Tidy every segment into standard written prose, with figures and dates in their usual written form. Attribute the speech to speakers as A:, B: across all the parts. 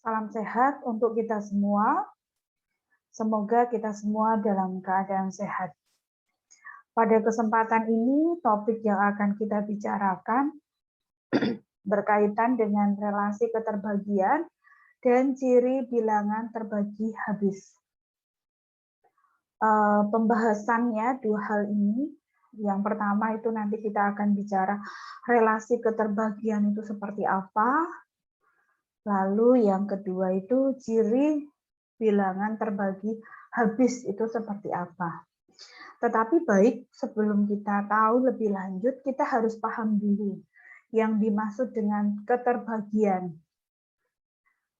A: Salam sehat untuk kita semua. Semoga kita semua dalam keadaan sehat. Pada kesempatan ini, topik yang akan kita bicarakan berkaitan dengan relasi keterbagian dan ciri bilangan terbagi habis. Pembahasannya dua hal ini. Yang pertama itu nanti kita akan bicara relasi keterbagian itu seperti apa. Lalu yang kedua itu ciri bilangan terbagi habis itu seperti apa. Tetapi baik sebelum kita tahu lebih lanjut, kita harus paham dulu yang dimaksud dengan keterbagian.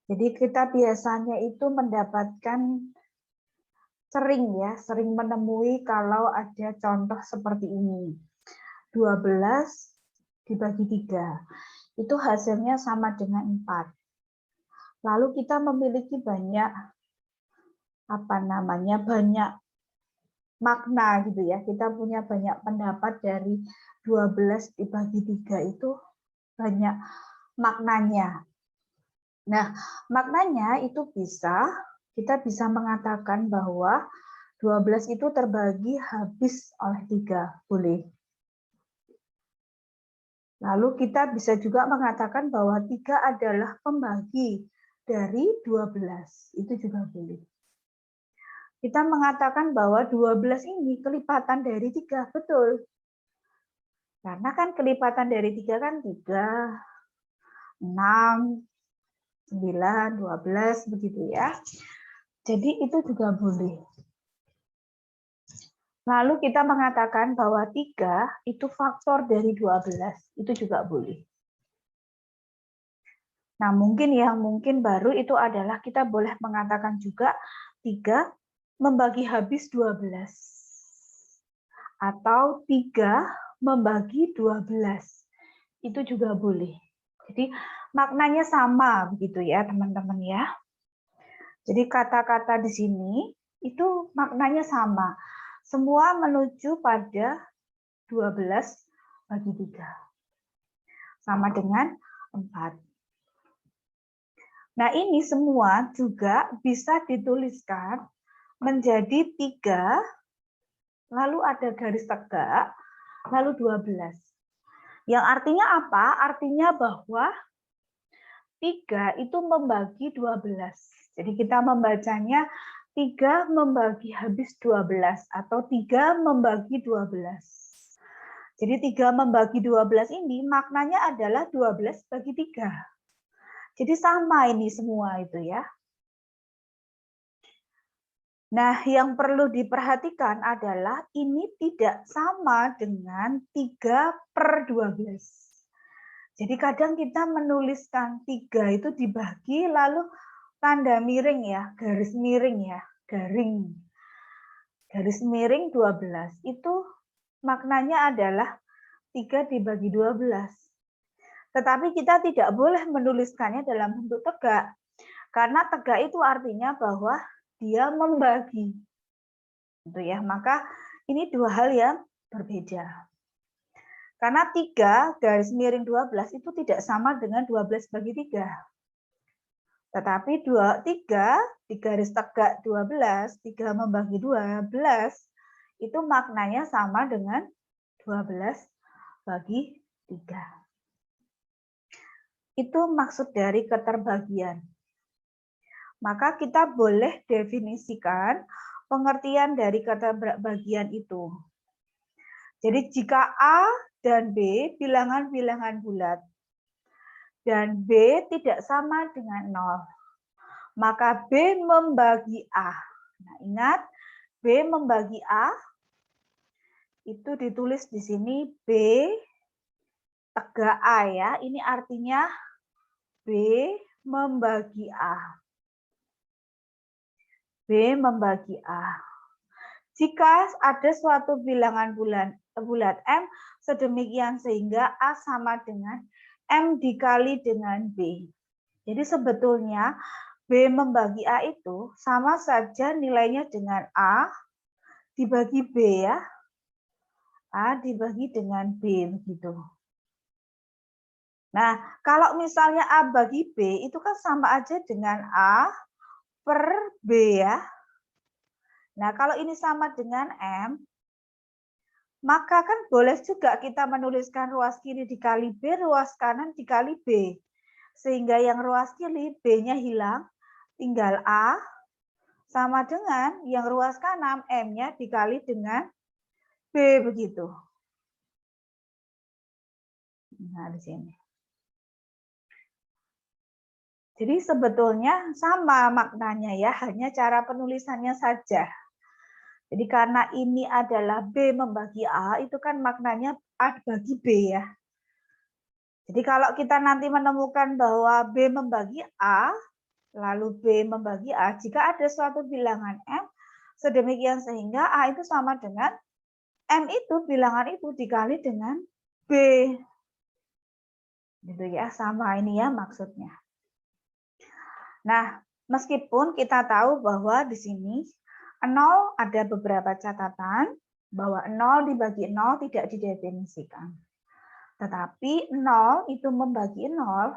A: Jadi kita biasanya itu mendapatkan sering menemui kalau ada contoh seperti ini. 12 dibagi 3. Itu hasilnya sama dengan 4. Lalu kita memiliki banyak banyak makna gitu ya. Kita punya banyak pendapat dari 12 dibagi 3 itu banyak maknanya. Nah, maknanya itu kita bisa mengatakan bahwa 12 itu terbagi habis oleh 3, boleh. Lalu kita bisa juga mengatakan bahwa 3 adalah pembagi dari 12, itu juga boleh. Kita mengatakan bahwa 12 ini kelipatan dari 3, betul. Karena kan kelipatan dari 3 kan 3, 6, 9, 12, begitu ya. Jadi itu juga boleh. Lalu kita mengatakan bahwa 3 itu faktor dari 12, itu juga boleh. Nah, mungkin baru itu adalah kita boleh mengatakan juga 3 membagi habis 12. Atau 3 membagi 12. Itu juga boleh. Jadi maknanya sama begitu ya, teman-teman ya. Jadi kata-kata di sini itu maknanya sama. Semua menuju pada 12 bagi 3. Sama dengan 4. Nah, ini semua juga bisa dituliskan menjadi 3, lalu ada garis tegak, lalu 12. Yang artinya apa? Artinya bahwa 3 itu membagi 12. Jadi kita membacanya 3 membagi habis 12 atau 3 membagi 12. Jadi 3 membagi 12 ini maknanya adalah 12 bagi 3. Jadi sama ini semua itu ya. Nah, yang perlu diperhatikan adalah ini tidak sama dengan 3/12. Jadi kadang kita menuliskan 3 itu dibagi lalu tanda miring ya, garis miring ya, garing. Garis miring 12 itu maknanya adalah 3 dibagi 12. Tetapi kita tidak boleh menuliskannya dalam bentuk tegak. Karena tegak itu artinya bahwa dia membagi. Gitu ya. Maka ini dua hal yang berbeda. Karena 3 garis miring 12 itu tidak sama dengan 12 bagi 3. Tetapi 3 di garis tegak 12, 3 membagi 12, itu maknanya sama dengan 12 bagi 3. Itu maksud dari keterbagian. Maka kita boleh definisikan pengertian dari keterbagian itu. Jadi jika A dan B bilangan-bilangan bulat, dan B tidak sama dengan 0, maka B membagi A. Nah, ingat, B membagi A, itu ditulis di sini B tegak A ya. Ini artinya B membagi A. B membagi A. Jika ada suatu bilangan bulat M sedemikian sehingga A sama dengan M dikali dengan B. Jadi sebetulnya B membagi A itu sama saja nilainya dengan A dibagi B ya. A dibagi dengan B begitu. Nah, kalau misalnya A bagi B, itu kan sama aja dengan A per B ya. Nah, kalau ini sama dengan M, maka kan boleh juga kita menuliskan ruas kiri dikali B, ruas kanan dikali B. Sehingga yang ruas kiri B-nya hilang, tinggal A sama dengan yang ruas kanan M-nya dikali dengan B begitu. Nah, di sini. Jadi sebetulnya sama maknanya ya, hanya cara penulisannya saja. Jadi karena ini adalah B membagi A, itu kan maknanya A bagi B ya. Jadi kalau kita nanti menemukan bahwa B membagi A, lalu B membagi A, jika ada suatu bilangan M, sedemikian sehingga A itu sama dengan M itu, bilangan itu dikali dengan B. Gitu ya, sama ini ya maksudnya. Nah, meskipun kita tahu bahwa di sini 0 ada beberapa catatan, bahwa 0 dibagi 0 tidak didefinisikan. Tetapi 0 itu membagi 0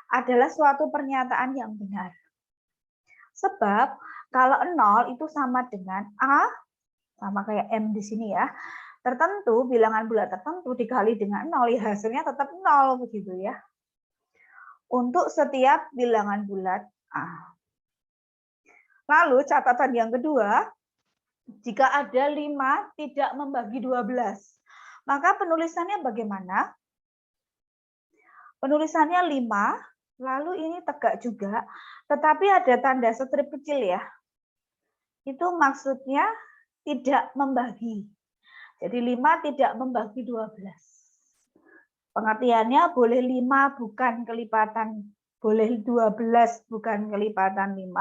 A: adalah suatu pernyataan yang benar. Sebab kalau 0 itu sama dengan A, sama kayak M di sini ya, tertentu, bilangan bulat tertentu dikali dengan 0, ya hasilnya tetap 0 begitu ya. Untuk setiap bilangan bulat A. Lalu catatan yang kedua, jika ada 5 tidak membagi 12, maka penulisannya bagaimana? Penulisannya 5, lalu ini tegak juga, tetapi ada tanda strip kecil ya. Itu maksudnya tidak membagi. Jadi 5 tidak membagi 12. Pengertiannya boleh 5 bukan kelipatan, boleh 12 bukan kelipatan 5,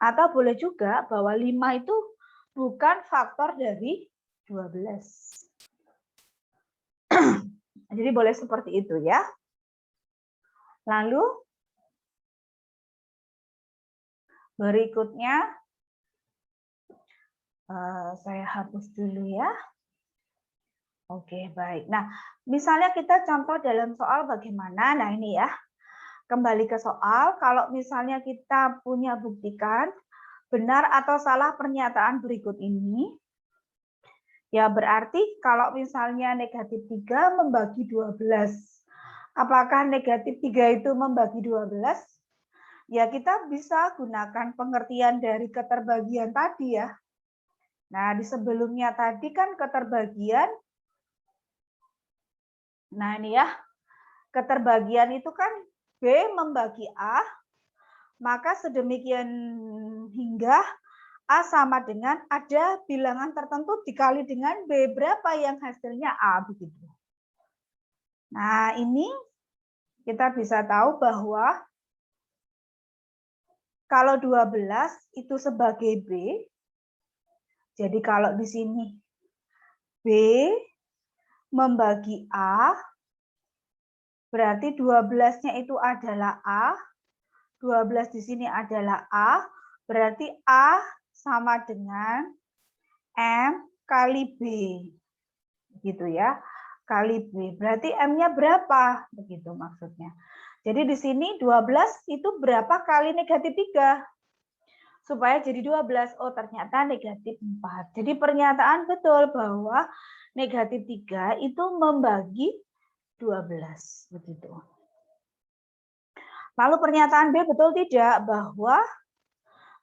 A: atau boleh juga bahwa 5 itu bukan faktor dari 12. Jadi boleh seperti itu ya. Lalu berikutnya saya hapus dulu ya. Oke, baik. Nah, misalnya kita contoh dalam soal bagaimana. Nah, ini ya. Kembali ke soal, kalau misalnya kita punya buktikan benar atau salah pernyataan berikut ini, ya berarti kalau misalnya negatif 3 membagi 12, apakah negatif 3 itu membagi 12? Ya kita bisa gunakan pengertian dari keterbagian tadi ya. Nah di sebelumnya tadi kan keterbagian, nah ini ya, keterbagian itu kan B membagi A, maka sedemikian hingga A sama dengan ada bilangan tertentu dikali dengan B, berapa yang hasilnya A begitu. Nah, ini kita bisa tahu bahwa kalau 12 itu sebagai B, jadi kalau di sini B membagi A, berarti 12-nya itu adalah A, 12 di sini adalah A, berarti A sama dengan M kali B. Gitu ya. Kali B. Berarti M-nya berapa? Begitu maksudnya. Jadi di sini 12 itu berapa kali negatif 3? Supaya jadi 12. Oh, ternyata negatif 4. Jadi pernyataan betul bahwa negatif 3 itu membagi 12. Begitu. Lalu pernyataan B betul tidak bahwa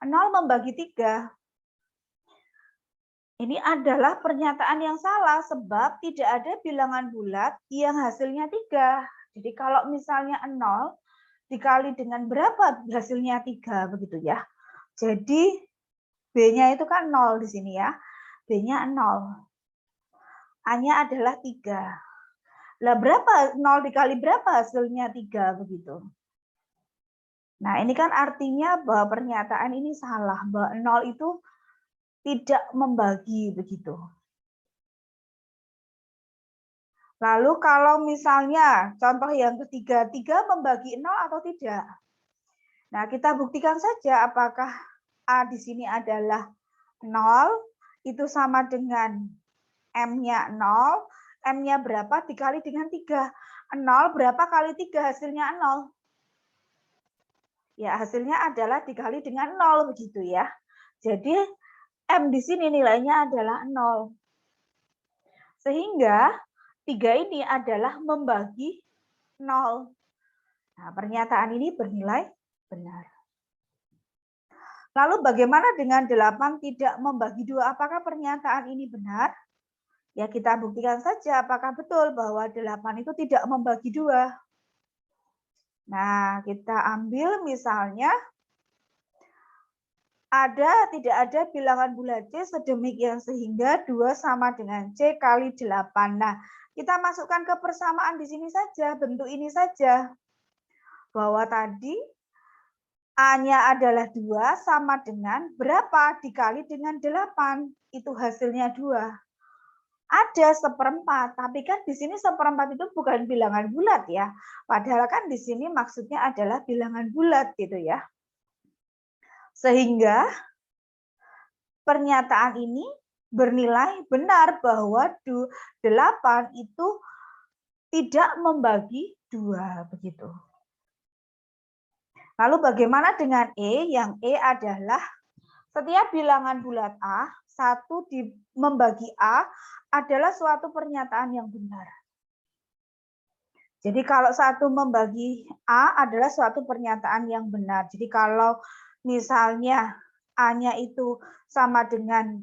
A: 0 membagi 3. Ini adalah pernyataan yang salah sebab tidak ada bilangan bulat yang hasilnya 3. Jadi kalau misalnya 0 dikali dengan berapa hasilnya 3 begitu ya. Jadi B-nya itu kan 0 di sini ya. B-nya 0. A-nya adalah 3. Lah berapa 0 dikali berapa hasilnya 3 begitu. Nah, ini kan artinya bahwa pernyataan ini salah, bahwa 0 itu tidak membagi begitu. Lalu kalau misalnya contoh yang ketiga, 3 membagi 0 atau tidak? Nah, kita buktikan saja apakah A di sini adalah 0, itu sama dengan M-nya 0, M-nya berapa dikali dengan 3. 0 berapa kali 3 hasilnya 0? Ya, hasilnya adalah dikali dengan 0 begitu ya. Jadi M di sini nilainya adalah 0. Sehingga 3 ini adalah membagi 0. Nah, pernyataan ini bernilai benar. Lalu bagaimana dengan 8 tidak membagi 2? Apakah pernyataan ini benar? Ya, kita buktikan saja apakah betul bahwa 8 itu tidak membagi 2. Nah, kita ambil misalnya tidak ada bilangan bulat C sedemikian sehingga 2 sama dengan C kali 8. Nah, kita masukkan ke persamaan di sini saja, bentuk ini saja. Bahwa tadi A-nya adalah 2 sama dengan berapa dikali dengan 8. Itu hasilnya 2. Ada 1/4, tapi kan di sini 1/4 itu bukan bilangan bulat ya. Padahal kan di sini maksudnya adalah bilangan bulat gitu ya. Sehingga pernyataan ini bernilai benar bahwa 8 itu tidak membagi 2 begitu. Lalu bagaimana dengan E? Yang E adalah setiap bilangan bulat A, 1 membagi A adalah suatu pernyataan yang benar. Jadi kalau 1 membagi A adalah suatu pernyataan yang benar. Jadi kalau misalnya A-nya itu sama dengan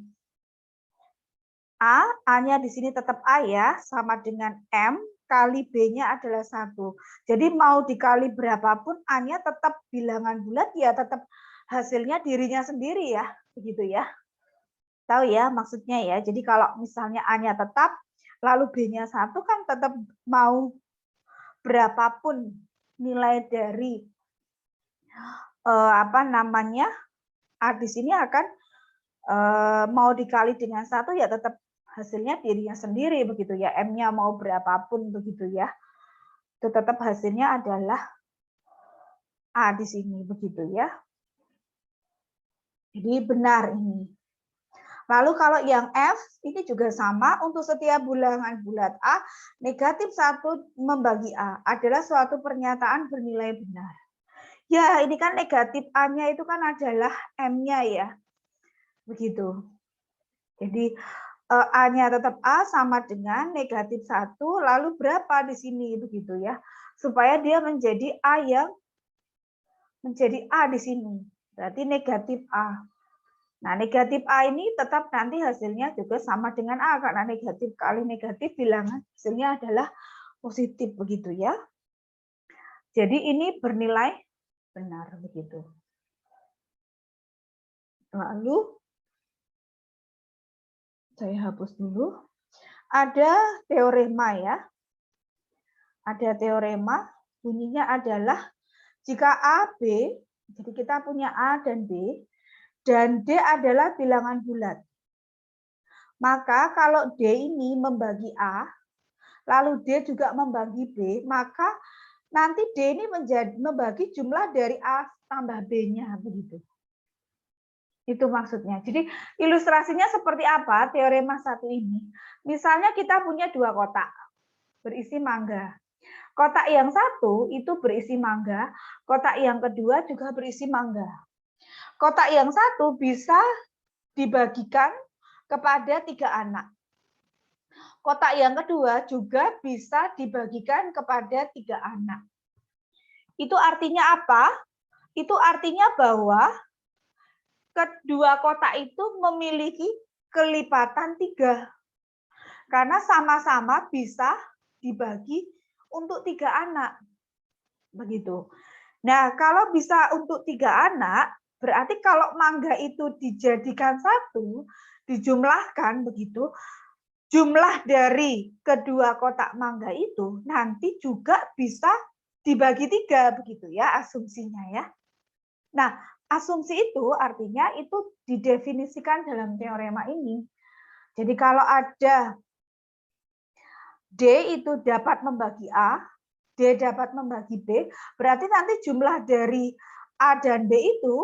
A: A, A-nya di sini tetap A ya, sama dengan M, kali B-nya adalah 1. Jadi mau dikali berapapun, A-nya tetap bilangan bulat ya, tetap hasilnya dirinya sendiri ya, begitu ya. Tahu ya maksudnya ya, jadi kalau misalnya A-nya tetap, lalu B-nya 1 kan tetap mau berapapun nilai dari A di sini akan mau dikali dengan 1 ya tetap hasilnya dirinya sendiri begitu ya. M-nya mau berapapun begitu ya. Itu tetap hasilnya adalah A di sini begitu ya. Jadi benar ini. Lalu kalau yang F ini juga sama untuk setiap bilangan bulat A, negatif 1 membagi A adalah suatu pernyataan bernilai benar. Ya, ini kan negatif A-nya itu kan adalah M-nya ya. Begitu. Jadi A-nya tetap A sama dengan negatif 1, lalu berapa di sini begitu ya. Supaya dia menjadi A yang menjadi A di sini. Berarti negatif A. Nah, negatif A ini tetap nanti hasilnya juga sama dengan A karena negatif kali negatif bilangan hasilnya adalah positif begitu ya. Jadi ini bernilai benar begitu. Lalu saya hapus dulu. Ada teorema ya. Ada teorema bunyinya adalah jika A, B, jadi kita punya A dan B, dan D adalah bilangan bulat. Maka kalau D ini membagi A, lalu D juga membagi B, maka nanti D ini membagi jumlah dari A tambah B-nya begitu. Itu maksudnya. Jadi ilustrasinya seperti apa teorema 1 ini? Misalnya kita punya 2 kotak berisi mangga. Kotak yang 1 itu berisi mangga, kotak yang kedua juga berisi mangga. Kotak yang 1 bisa dibagikan kepada 3 anak. Kotak yang kedua juga bisa dibagikan kepada 3 anak. Itu artinya apa? Itu artinya bahwa kedua kotak itu memiliki kelipatan 3. Karena sama-sama bisa dibagi untuk 3 anak. Begitu. Nah, kalau bisa untuk 3 anak, berarti kalau mangga itu dijadikan 1, dijumlahkan begitu, jumlah dari kedua kotak mangga itu nanti juga bisa dibagi 3 begitu ya asumsinya ya. Nah, asumsi itu artinya itu didefinisikan dalam teorema ini. Jadi kalau ada D itu dapat membagi A, D dapat membagi B, berarti nanti jumlah dari A dan B itu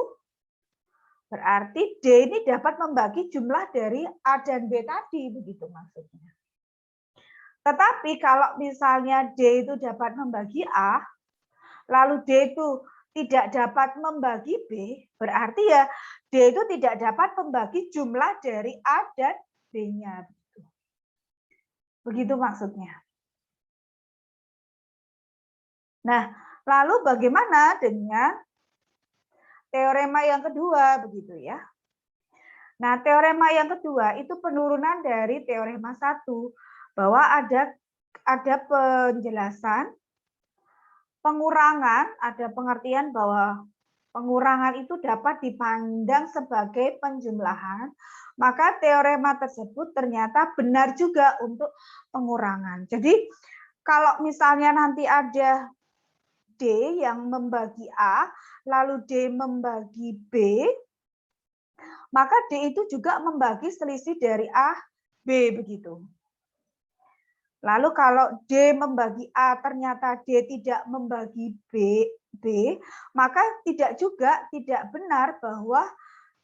A: berarti D ini dapat membagi jumlah dari A dan B tadi, begitu maksudnya. Tetapi kalau misalnya D itu dapat membagi A, lalu D itu tidak dapat membagi B, berarti ya D itu tidak dapat membagi jumlah dari A dan B-nya. Begitu maksudnya. Nah, lalu bagaimana dengan teorema yang kedua, begitu ya? Nah, teorema yang kedua itu penurunan dari teorema 1, bahwa ada penjelasan pengurangan, ada pengertian bahwa pengurangan itu dapat dipandang sebagai penjumlahan, maka teorema tersebut ternyata benar juga untuk pengurangan. Jadi kalau misalnya nanti ada D yang membagi A, lalu D membagi B, maka D itu juga membagi selisih dari A, B begitu. Lalu kalau D membagi A ternyata D tidak membagi B, maka tidak benar bahwa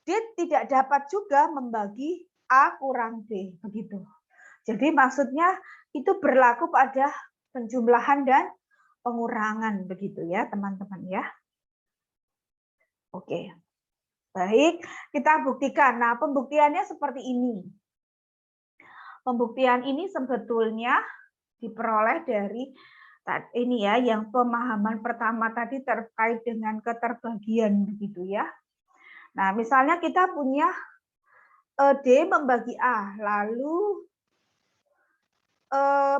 A: D tidak dapat juga membagi A kurang B begitu. Jadi maksudnya itu berlaku pada penjumlahan dan pengurangan begitu ya teman-teman ya. Oke. Baik, kita buktikan. Nah, pembuktiannya seperti ini. Pembuktian ini sebetulnya diperoleh dari ini ya, yang pemahaman pertama tadi terkait dengan keterbagian begitu ya. Nah, misalnya kita punya D membagi A, lalu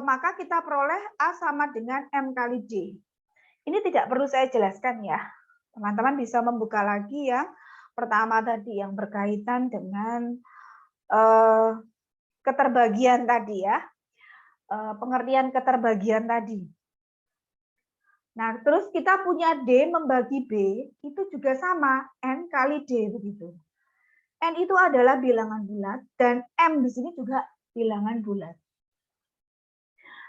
A: maka kita peroleh A sama dengan M kali D. Ini tidak perlu saya jelaskan ya. Teman-teman bisa membuka lagi yang pertama tadi yang berkaitan dengan keterbagian tadi ya. Pengertian keterbagian tadi. Nah, terus kita punya D membagi B, itu juga sama, N kali D begitu. N itu adalah bilangan bulat, dan M di sini juga bilangan bulat.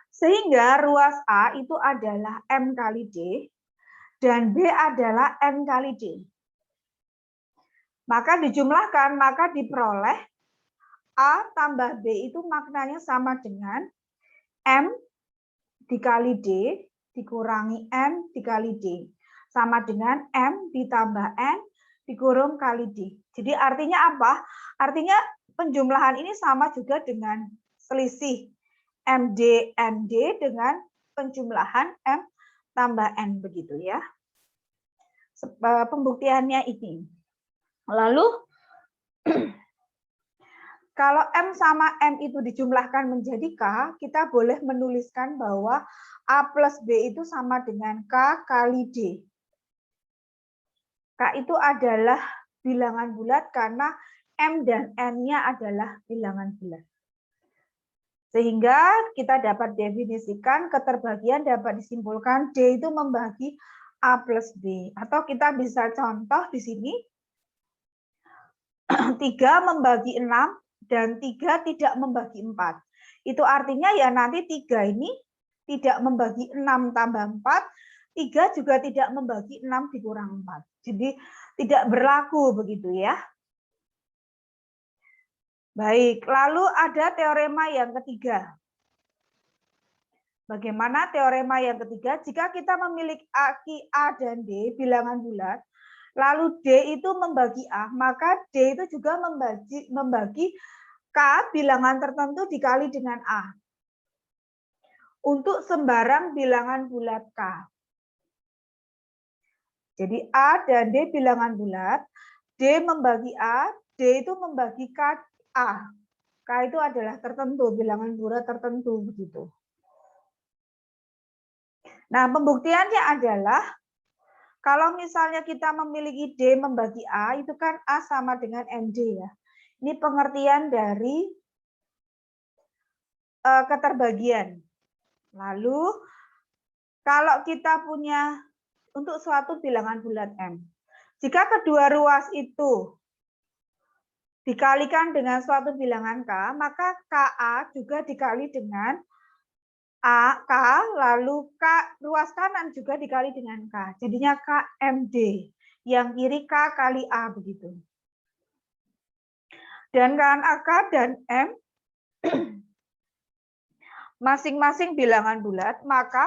A: Sehingga ruas A itu adalah M kali D, dan B adalah N kali D. Maka dijumlahkan, maka diperoleh A tambah B itu maknanya sama dengan M dikali D dikurangi N dikali D. Sama dengan M ditambah N dikurung kali D. Jadi artinya apa? Artinya penjumlahan ini sama juga dengan selisih MD ND dengan penjumlahan M tambah N begitu ya. Pembuktiannya ini. Lalu kalau M sama N itu dijumlahkan menjadi K, kita boleh menuliskan bahwa A plus B itu sama dengan K kali D. K itu adalah bilangan bulat karena M dan N-nya adalah bilangan bulat. Sehingga kita dapat definisikan keterbagian dapat disimpulkan D itu membagi A plus B. Atau kita bisa contoh di sini, 3 membagi 6, dan 3 tidak membagi 4. Itu artinya ya nanti 3 ini tidak membagi 6 tambah 4, 3 juga tidak membagi 6 dikurang 4. Jadi tidak berlaku begitu ya. Baik, lalu ada teorema yang ketiga. Bagaimana teorema yang ketiga? Jika kita memiliki A dan D, bilangan bulat, lalu D itu membagi A, maka D itu juga membagi K bilangan tertentu dikali dengan A. Untuk sembarang bilangan bulat K. Jadi A dan D bilangan bulat, D membagi A, D itu membagi K A. K itu adalah tertentu, bilangan bulat tertentu begitu. Nah, pembuktiannya adalah kalau misalnya kita memiliki D membagi A, itu kan A sama dengan MD ya. Ini pengertian dari keterbagian. Lalu, kalau kita punya untuk suatu bilangan bulat M, jika kedua ruas itu dikalikan dengan suatu bilangan K, maka KA juga dikali dengan K, lalu K ruas kanan juga dikali dengan K. Jadinya KMD. Yang kiri K kali A begitu. Dan kan K dan M masing-masing bilangan bulat, maka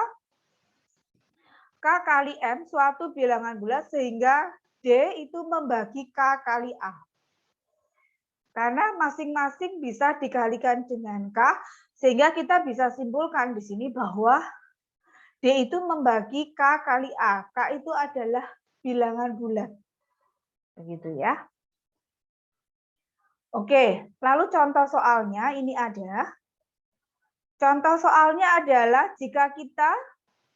A: K kali M suatu bilangan bulat sehingga D itu membagi K kali A. Karena masing-masing bisa dikalikan dengan K, sehingga kita bisa simpulkan di sini bahwa D itu membagi K kali A. K itu adalah bilangan bulat. Begitu ya. Oke, lalu contoh soalnya ini ada. Contoh soalnya adalah jika kita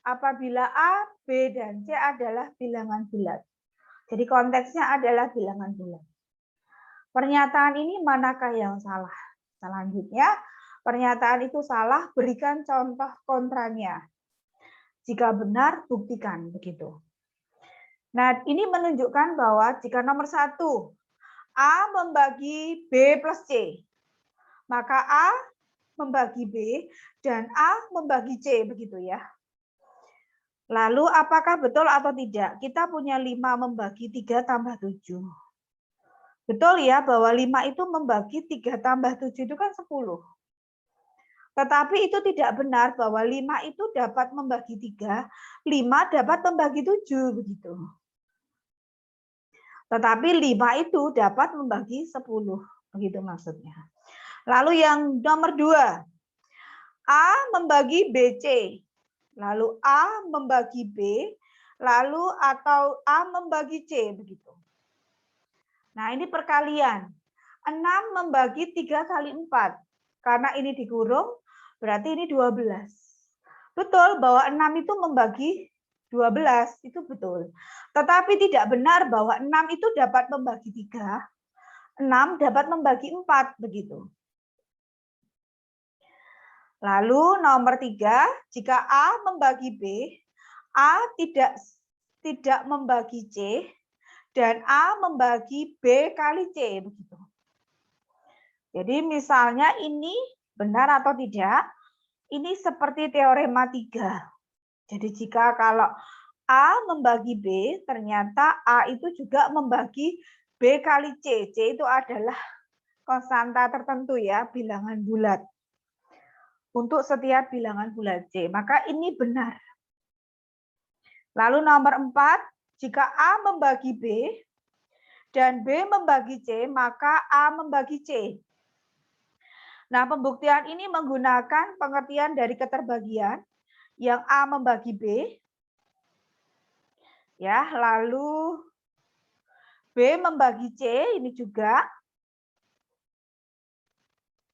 A: apabila A, B, dan C adalah bilangan bulat. Jadi konteksnya adalah bilangan bulat. Pernyataan ini manakah yang salah? Selanjutnya, pernyataan itu salah, berikan contoh kontranya. Jika benar, buktikan. Begitu. Nah, ini menunjukkan bahwa jika nomor 1, A membagi B plus C, maka A membagi B dan A membagi C, begitu ya. Lalu apakah betul atau tidak? Kita punya 5 membagi 3 tambah 7. Betul ya, bahwa 5 itu membagi 3 tambah 7 itu kan 10. Tetapi itu tidak benar bahwa 5 itu dapat membagi 3, 5 dapat membagi 7, begitu. Tetapi 5 itu dapat membagi 10, begitu maksudnya. Lalu yang nomor 2, A membagi BC, lalu A membagi B, lalu atau A membagi C, begitu. Nah, ini perkalian. 6 membagi 3 kali 4. Karena ini dikurung, berarti ini 12. Betul bahwa 6 itu membagi 12, itu betul. Tetapi tidak benar bahwa 6 itu dapat membagi 3, 6 dapat membagi 4, begitu. Lalu nomor 3, jika A membagi B, A tidak membagi C, dan A membagi B kali C, begitu. Jadi misalnya ini benar atau tidak, ini seperti teorema 3. Jadi jika kalau A membagi B, ternyata A itu juga membagi B kali C. C itu adalah konstanta tertentu ya, bilangan bulat. Untuk setiap bilangan bulat C, maka ini benar. Lalu nomor 4, jika A membagi B dan B membagi C, maka A membagi C. Nah, pembuktian ini menggunakan pengertian dari keterbagian yang A membagi B, ya, lalu B membagi C ini juga,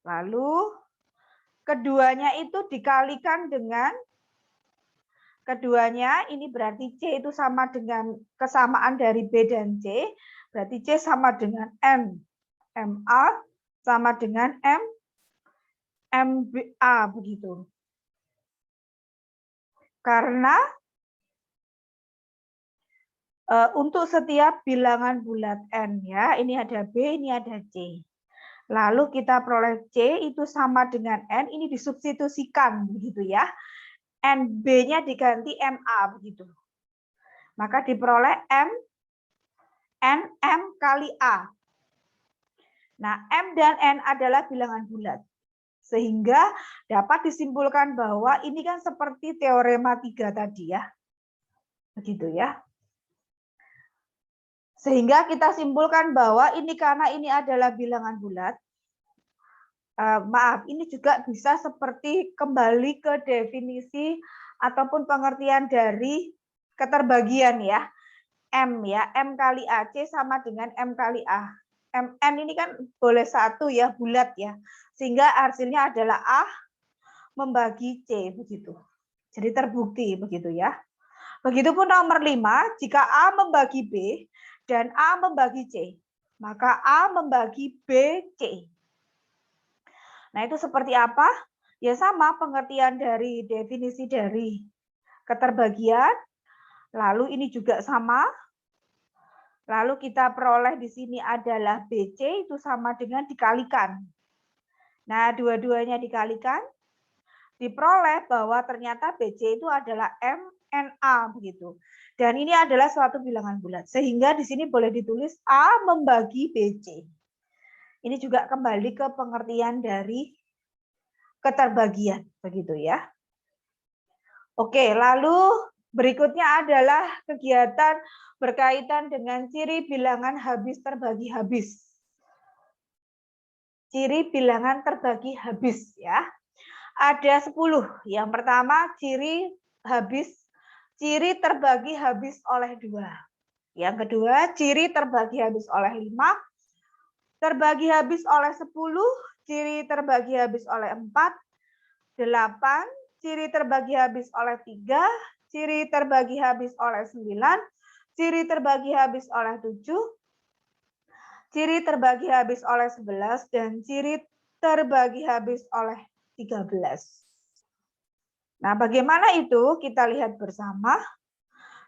A: lalu keduanya itu dikalikan dengan keduanya, ini berarti C itu sama dengan kesamaan dari B dan C, berarti C sama dengan M, MA sama dengan M, MA, begitu. Karena untuk setiap bilangan bulat N, ya, ini ada B, ini ada C. Lalu kita peroleh C itu sama dengan N, ini disubstitusikan, begitu ya. NB-nya diganti MA, begitu. Maka diperoleh NM kali A. Nah, M dan N adalah bilangan bulat. Sehingga dapat disimpulkan bahwa ini kan seperti teorema 3 tadi ya. Begitu ya. Sehingga kita simpulkan bahwa ini karena ini adalah bilangan bulat. Maaf, ini juga bisa seperti kembali ke definisi ataupun pengertian dari keterbagian ya. M ya, M kali AC sama dengan M kali A. MN ini kan boleh 1 ya, bulat ya. Sehingga hasilnya adalah A membagi C, begitu. Jadi terbukti begitu ya. Begitupun nomor 5, jika A membagi B dan A membagi C, maka A membagi B, C. Nah, itu seperti apa? Ya sama pengertian dari definisi dari keterbagian. Lalu ini juga sama. Lalu kita peroleh di sini adalah BC itu sama dengan dikalikan. Nah, dua-duanya dikalikan, diperoleh bahwa ternyata BC itu adalah MNA, begitu. Dan ini adalah suatu bilangan bulat. Sehingga di sini boleh ditulis A membagi BC. Ini juga kembali ke pengertian dari keterbagian, begitu ya. Oke, lalu berikutnya adalah kegiatan berkaitan dengan ciri bilangan habis terbagi habis. Ciri bilangan terbagi habis ya. Ada 10. Yang pertama ciri terbagi habis oleh 2. Yang kedua ciri terbagi habis oleh 5. Terbagi habis oleh 10, ciri terbagi habis oleh 4, 8, ciri terbagi habis oleh 3, ciri terbagi habis oleh 9, ciri terbagi habis oleh 7, ciri terbagi habis oleh 11, dan ciri terbagi habis oleh 13. Nah, bagaimana itu? Kita lihat bersama.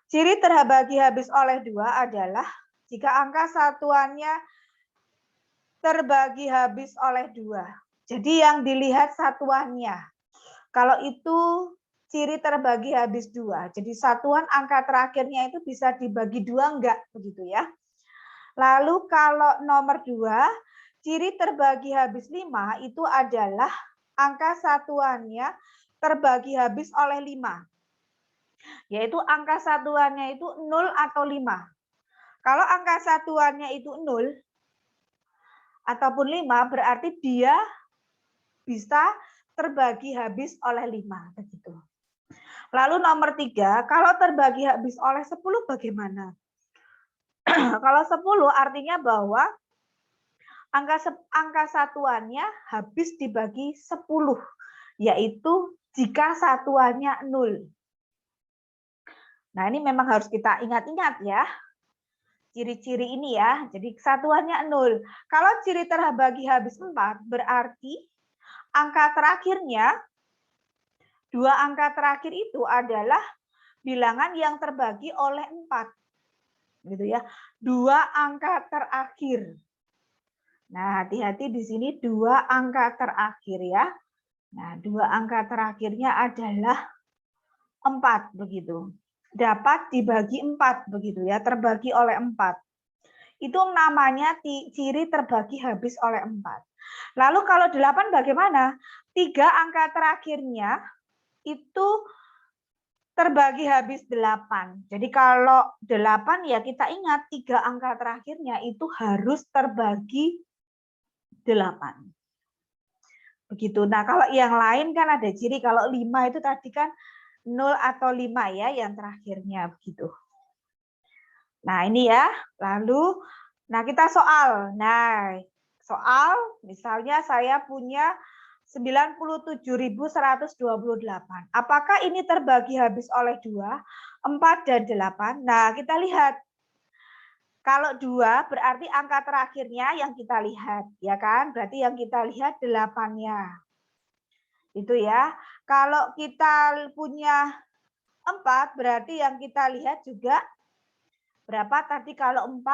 A: Ciri terbagi habis oleh 2 adalah jika angka satuannya terbagi habis oleh 2. Jadi yang dilihat satuannya. Kalau itu ciri terbagi habis 2. Jadi satuan angka terakhirnya itu bisa dibagi 2 enggak? Begitu ya. Lalu kalau nomor 2, ciri terbagi habis 5 itu adalah angka satuannya terbagi habis oleh 5. Yaitu angka satuannya itu 0 atau 5. Kalau angka satuannya itu 0, ataupun 5 berarti dia bisa terbagi habis oleh 5 begitu. Lalu nomor 3, kalau terbagi habis oleh 10 bagaimana? Kalau 10 artinya bahwa angka satuannya habis dibagi 10, yaitu jika satuannya 0. Nah, ini memang harus kita ingat-ingat ya. Ciri-ciri ini ya, jadi satuannya 0. Kalau ciri terbagi habis 4, berarti angka terakhirnya, 2 angka terakhir itu adalah bilangan yang terbagi oleh 4. Gitu ya. 2 angka terakhir. Nah, hati-hati di sini 2 angka terakhir ya. Nah, 2 angka terakhirnya adalah 4 begitu. Dapat dibagi 4 begitu ya, terbagi oleh 4. Itu namanya ciri terbagi habis oleh 4. Lalu kalau 8 bagaimana? 3 angka terakhirnya itu terbagi habis 8. Jadi kalau 8 ya kita ingat 3 angka terakhirnya itu harus terbagi 8. Begitu. Nah, kalau yang lain kan ada ciri, kalau 5 itu tadi kan 0 atau 5 ya yang terakhirnya begitu. Nah, ini ya. Lalu kita soal. Nah, soal misalnya saya punya 97.128. Apakah ini terbagi habis oleh 2, 4 dan 8? Nah, kita lihat. Kalau 2 berarti angka terakhirnya yang kita lihat, ya kan? Berarti yang kita lihat 8-nya. Itu ya. Kalau kita punya 4 berarti yang kita lihat juga berapa tadi kalau 4?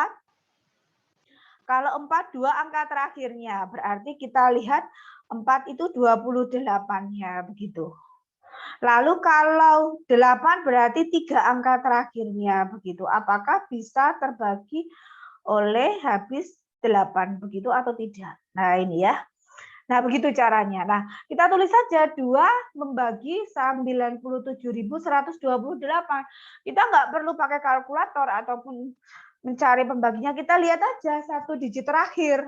A: Kalau 4 2 angka terakhirnya, berarti kita lihat 4 itu 28-nya begitu. Lalu kalau 8 berarti 3 angka terakhirnya begitu. Apakah bisa terbagi oleh habis 8 begitu atau tidak? Nah, ini ya. Nah, begitu caranya. Nah, kita tulis saja 2 membagi 97.128. Kita nggak perlu pakai kalkulator ataupun mencari pembaginya. Kita lihat aja satu digit terakhir.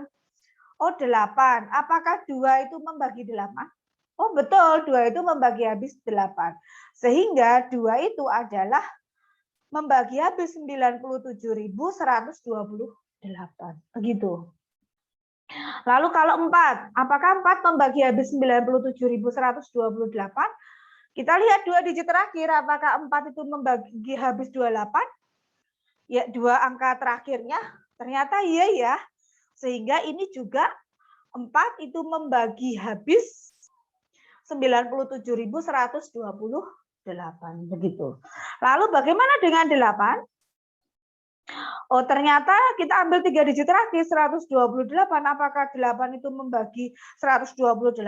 A: Oh, 8. Apakah 2 itu membagi 8? Oh, betul. 2 itu membagi habis 8. Sehingga 2 itu adalah membagi habis 97.128. Begitu. Lalu kalau 4, apakah 4 membagi habis 97.128? Kita lihat 2 digit terakhir, apakah 4 itu membagi habis 28? Ya, 2 angka terakhirnya ternyata iya ya. Sehingga ini juga 4 itu membagi habis 97.128 begitu. Lalu bagaimana dengan 8? Oh, ternyata kita ambil 3 digit terakhir 128. Apakah 8 itu membagi 128?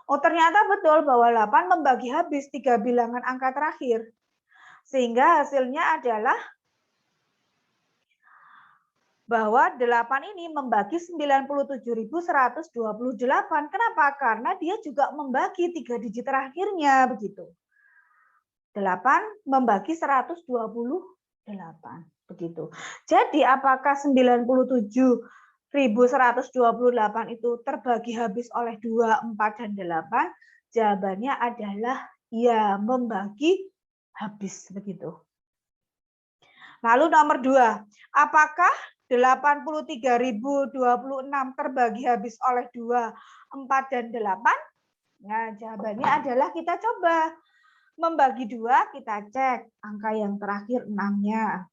A: Oh, ternyata betul bahwa 8 membagi habis 3 bilangan angka terakhir. Sehingga hasilnya adalah bahwa 8 ini membagi 97.128. Kenapa? Karena dia juga membagi 3 digit terakhirnya begitu. 8 membagi 128 begitu. Jadi apakah 97.128 itu terbagi habis oleh 2, 4 dan 8? Jawabannya adalah ya, membagi habis begitu. Lalu nomor 2, apakah 83.026 terbagi habis oleh 2, 4 dan 8? Nah, jawabannya adalah kita coba membagi 2, kita cek angka yang terakhir 6-nya.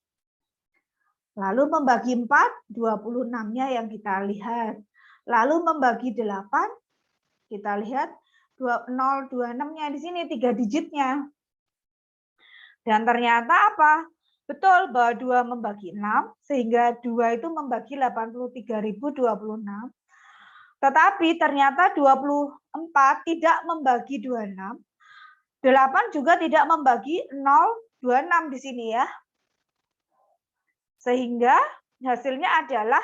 A: Lalu membagi 4, 26-nya yang kita lihat. Lalu membagi 8, kita lihat 026-nya di sini 3 digitnya. Dan ternyata apa? Betul bahwa 2 membagi 6, sehingga 2 itu membagi 83.026. Tetapi ternyata 24 tidak membagi 26. 8 juga tidak membagi 026 di sini ya. Sehingga hasilnya adalah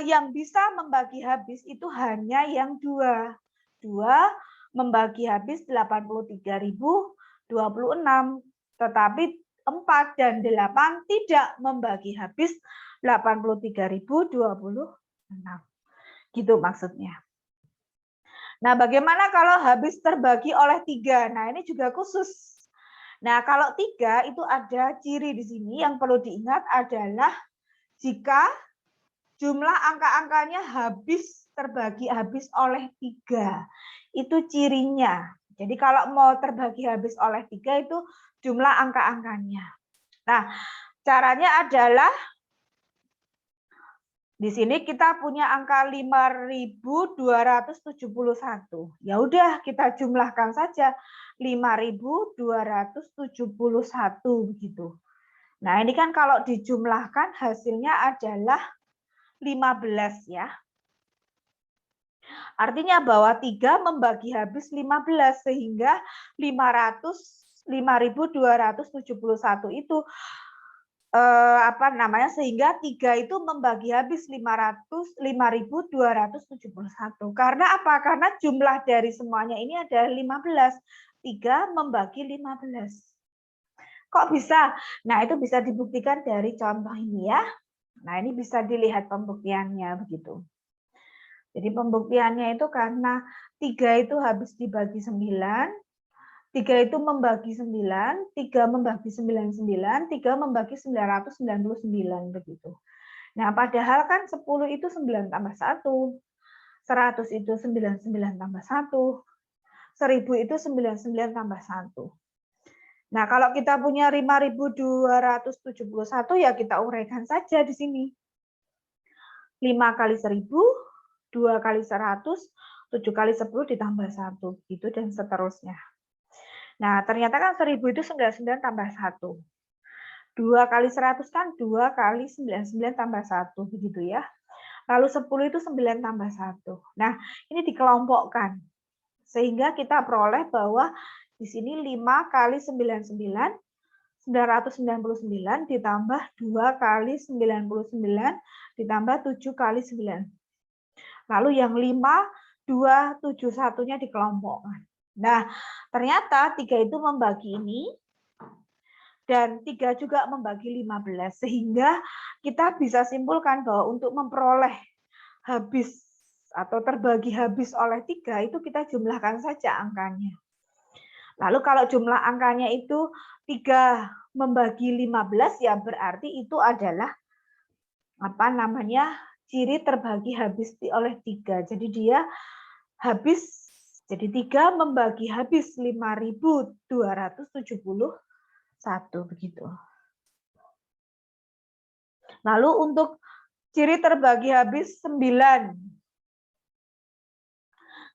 A: yang bisa membagi habis itu hanya yang 2. 2 membagi habis 83.026. Tetapi 4 dan 8 tidak membagi habis 83.026. Gitu maksudnya. Nah, bagaimana kalau habis terbagi oleh 3? Nah, ini juga khusus. Nah, kalau 3 itu ada ciri di sini yang perlu diingat adalah jika jumlah angka-angkanya terbagi habis oleh 3. Itu cirinya. Jadi kalau mau terbagi habis oleh 3 itu jumlah angka-angkanya. Nah, caranya adalah di sini kita punya angka 5.271. Ya udah, kita jumlahkan saja 5.271 begitu. Nah, ini kan kalau dijumlahkan hasilnya adalah 15 ya. Artinya bahwa 3 membagi habis 15 sehingga 5.271 itu sehingga 3 itu membagi habis 5.271. Karena apa? Karena jumlah dari semuanya ini adalah 15. 3 membagi 15. Kok bisa? Nah, itu bisa dibuktikan dari contoh ini ya. Nah, ini bisa dilihat pembuktiannya begitu. Jadi pembuktiannya itu karena 3 itu habis dibagi 9, 3 itu membagi 9, 3 membagi 99, 3 membagi 999 begitu. Nah, padahal kan 10 itu 9 tambah 1, 100 itu 99 tambah 1, 1000 itu 99 tambah 1. Nah, kalau kita punya 5.271 ya kita uraikan saja di sini. 5 kali 1000, 2 kali 100, 7 kali 10 ditambah 1, gitu dan seterusnya. Nah, ternyata kan 1000 itu 99 tambah 1. 2 kali 100 kan 2 kali 99 tambah 1, begitu ya. Lalu 10 itu 9 tambah 1. Nah, ini dikelompokkan. Sehingga kita peroleh bahwa di sini 5 kali 99, 999 ditambah 2 kali 99 ditambah 7 kali 9. Lalu yang 5, 2, 7, 1-nya dikelompokkan. Nah, ternyata 3 itu membagi ini, dan 3 juga membagi 15. Sehingga kita bisa simpulkan bahwa untuk memperoleh habis atau terbagi habis oleh 3, itu kita jumlahkan saja angkanya. Lalu kalau jumlah angkanya itu 3 membagi 15, ya berarti itu adalah ciri terbagi habis oleh 3. Jadi dia habis. Jadi 3 membagi habis 5.271 begitu. Lalu untuk ciri terbagi habis 9.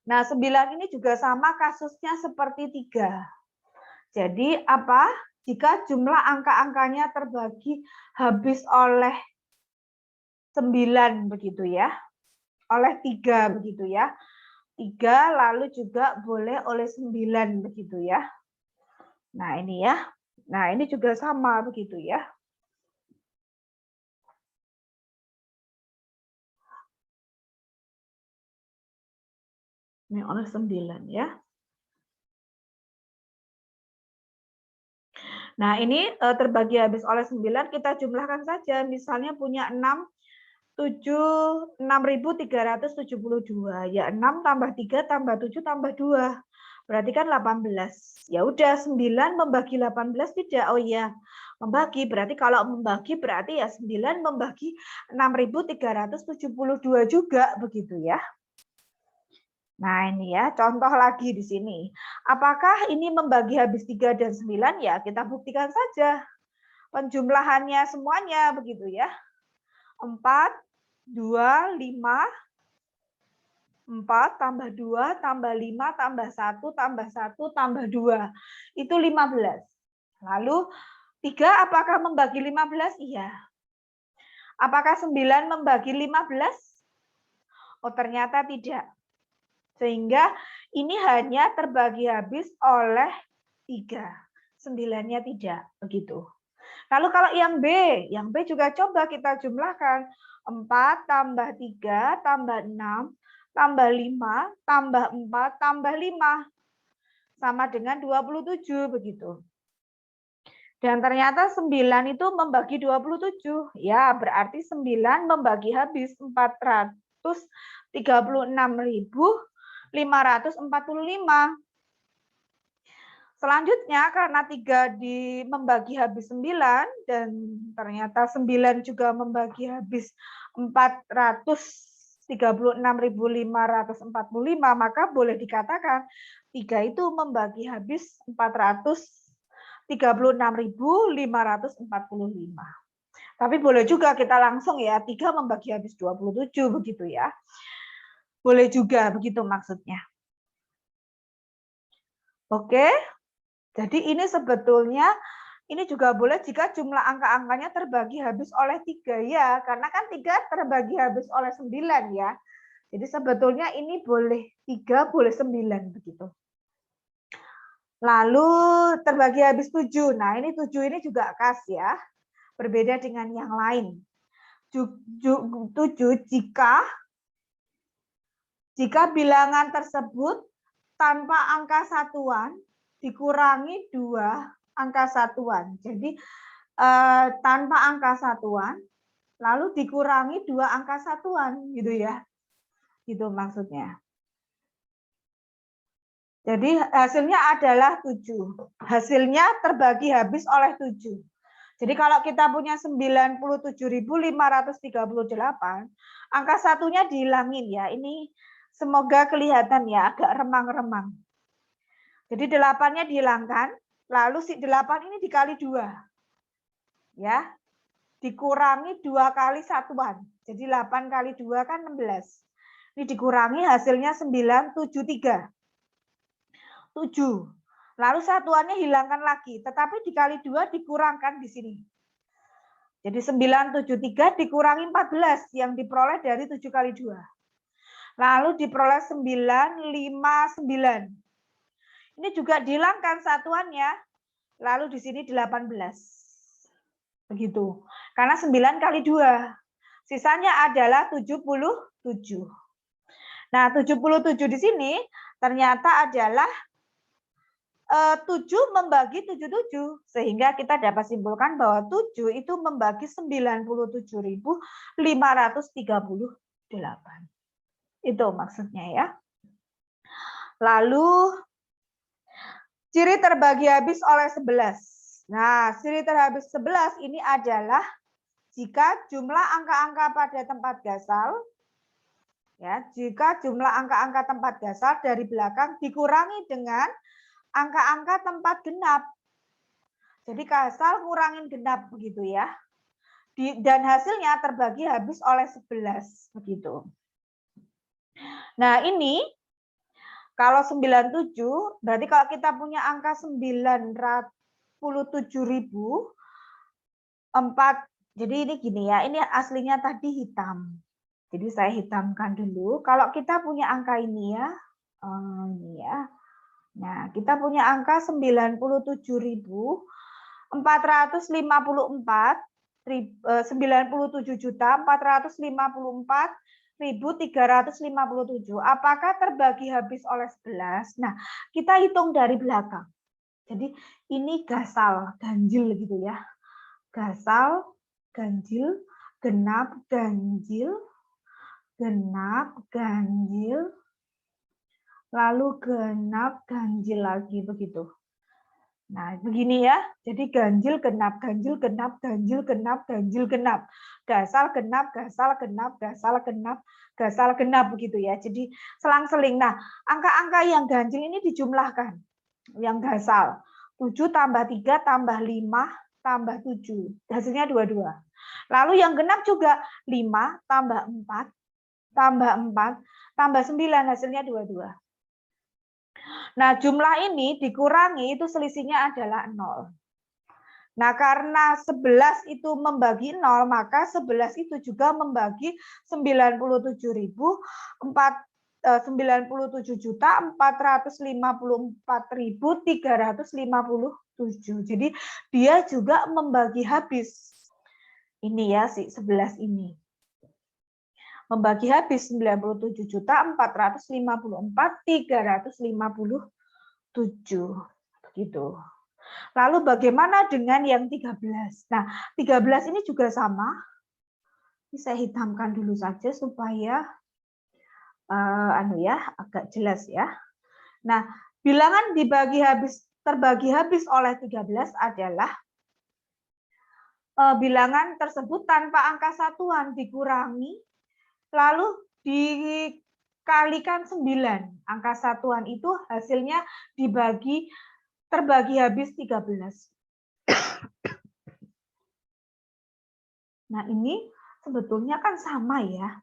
A: Nah, 9 ini juga sama kasusnya seperti 3. Jadi apa? Jika jumlah angka-angkanya terbagi habis oleh 9 begitu ya. Oleh 3 begitu ya. 3 lalu juga boleh oleh 9 begitu ya. Nah, ini ya. Nah, ini juga sama begitu ya. Ini oleh 9 ya. Nah, ini terbagi habis oleh 9, kita jumlahkan saja. Misalnya punya 6.372. Ya 6 tambah 3 tambah 7 tambah 2. Berarti kan 18. Ya udah 9 membagi 18 tidak. Oh iya, membagi. Berarti kalau membagi berarti ya 9 membagi 6.372 juga begitu ya. Nah, ini ya, contoh lagi di sini. Apakah ini membagi habis 3 dan 9? Ya, kita buktikan saja. Penjumlahannya semuanya begitu ya. 4, 2, 5, 4 tambah 2 tambah 5 tambah 1 tambah 1 tambah 2. Itu 15. Lalu 3 apakah membagi 15? Iya. Apakah 9 membagi 15? Oh, ternyata tidak. Sehingga ini hanya terbagi habis oleh 3. 9-nya tidak. Begitu. Lalu kalau yang B juga coba kita jumlahkan. 4 tambah 3 tambah 6 tambah 5 tambah 4 tambah 5 sama dengan 27 begitu. Dan ternyata 9 itu membagi 27. Ya, berarti 9 membagi habis 436.545. Selanjutnya karena 3 membagi habis 9 dan ternyata 9 juga membagi habis 436.545, maka boleh dikatakan 3 itu membagi habis 436.545. Tapi boleh juga kita langsung ya 3 membagi habis 27 begitu ya. Boleh juga begitu maksudnya. Oke. Jadi ini sebetulnya ini juga boleh jika jumlah angka-angkanya terbagi habis oleh 3 ya, karena kan 3 terbagi habis oleh 9 ya. Jadi sebetulnya ini boleh 3, boleh 9 begitu. Lalu terbagi habis 7. Nah, ini 7 ini juga khas ya. Berbeda dengan yang lain. 7 jika bilangan tersebut tanpa angka satuan dikurangi 2 angka satuan. Jadi tanpa angka satuan lalu dikurangi 2 angka satuan gitu ya. Gitu maksudnya. Jadi hasilnya adalah 7. Hasilnya terbagi habis oleh 7. Jadi kalau kita punya 97.538, angka satunya dihilangin ya. Ini semoga kelihatan ya, agak remang-remang. Jadi 8-nya dihilangkan, lalu si 8 ini dikali 2. Ya. Dikurangi 2 kali satuan. Jadi 8 kali 2 kan 16. Ini dikurangi hasilnya 973. 7. Lalu satuannya hilangkan lagi, tetapi dikali 2 dikurangkan di sini. Jadi 973 dikurangi 14 yang diperoleh dari 7 kali 2. Lalu diperoleh 959. Ini juga dihilangkan satuannya, lalu di sini 18. Begitu. Karena 9 kali 2. Sisanya adalah 77. Nah, 77 di sini ternyata adalah 7 membagi 77. Sehingga kita dapat simpulkan bahwa 7 itu membagi 97.538. Itu maksudnya ya. Lalu ciri terbagi habis oleh 11. Nah, ciri terhabis 11 ini adalah jika jumlah angka-angka pada tempat dasar, ya, jika jumlah angka-angka tempat dasar dari belakang dikurangi dengan angka-angka tempat genap. Jadi kasal kurangin genap begitu ya. Dan hasilnya terbagi habis oleh 11 begitu. Nah, ini kalau 97, berarti kalau kita punya angka 947.004, jadi ini gini ya, ini aslinya tadi hitam. Jadi saya hitamkan dulu. Kalau kita punya angka ini ya, ini ya. Nah, kita punya angka 97.454, 97.454.544 1357. Apakah terbagi habis oleh 11? Nah, kita hitung dari belakang. Jadi ini gasal, ganjil gitu ya. Gasal, ganjil, genap, ganjil, lalu genap, ganjil lagi begitu. Nah, begini ya. Jadi ganjil, genap, ganjil, genap, ganjil, genap, ganjil, genap. Gasal, genap, gasal, genap, gasal, genap, gasal, genap begitu ya. Jadi selang-seling. Nah, angka-angka yang ganjil ini dijumlahkan. Yang gasal. 7 tambah 3 tambah 5 tambah 7. Hasilnya 22. Lalu yang genap juga 5 tambah 4 tambah 4 tambah 9 hasilnya 22. Nah, jumlah ini dikurangi itu selisihnya adalah 0. Nah, karena 11 itu membagi 0, maka 11 itu juga membagi 97.454.357. Jadi dia juga membagi habis. Ini ya si 11 ini. Membagi habis 97.454.357. Begitu. Lalu bagaimana dengan yang 13? Nah, 13 ini juga sama. Ini saya hitamkan dulu saja supaya agak jelas ya. Nah, bilangan terbagi habis oleh 13 adalah bilangan tersebut tanpa angka satuan dikurangi lalu dikalikan 9. Angka satuan itu hasilnya terbagi habis 13. Nah, ini sebetulnya kan sama ya.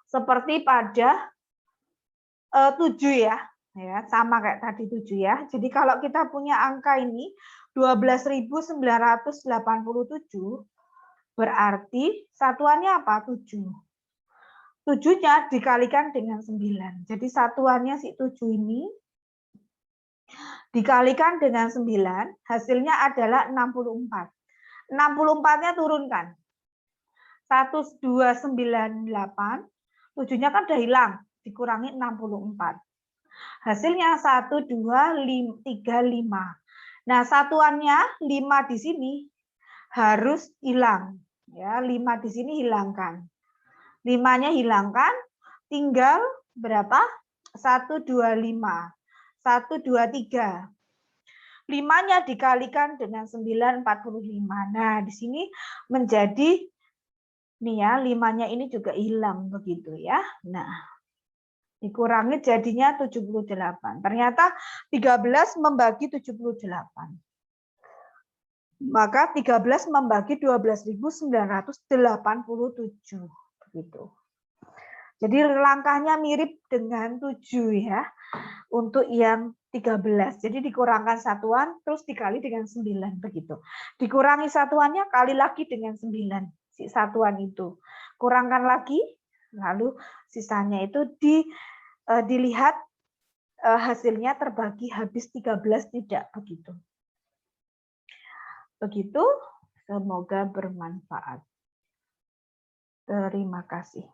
A: Seperti pada 7 ya. Sama kayak tadi 7 ya. Jadi kalau kita punya angka ini 12.987 berarti satuannya apa? 7. 7-nya dikalikan dengan 9. Jadi satuannya si 7 ini dikalikan dengan 9, hasilnya adalah 64. 64-nya turunkan. 1298, 7-nya kan udah hilang, dikurangi 64. Hasilnya 1235. Nah, satuannya 5 di sini harus hilang. Ya, 5 di sini hilangkan. 5-nya hilangkan, tinggal berapa? 125. 123. 5-nya dikalikan dengan 945. Nah, di sini menjadi nih ya, 5-nya ini juga hilang begitu ya. Nah, dikurangi jadinya 78. Ternyata 13 membagi 78. Maka 13 membagi 12.987 begitu. Jadi langkahnya mirip dengan 7 ya. Untuk yang 13. Jadi dikurangkan satuan terus dikali dengan 9 begitu. Dikurangi satuannya kali lagi dengan 9 si satuan itu. Kurangkan lagi lalu sisanya itu dilihat hasilnya terbagi habis 13 tidak begitu. Begitu, semoga bermanfaat. Terima kasih.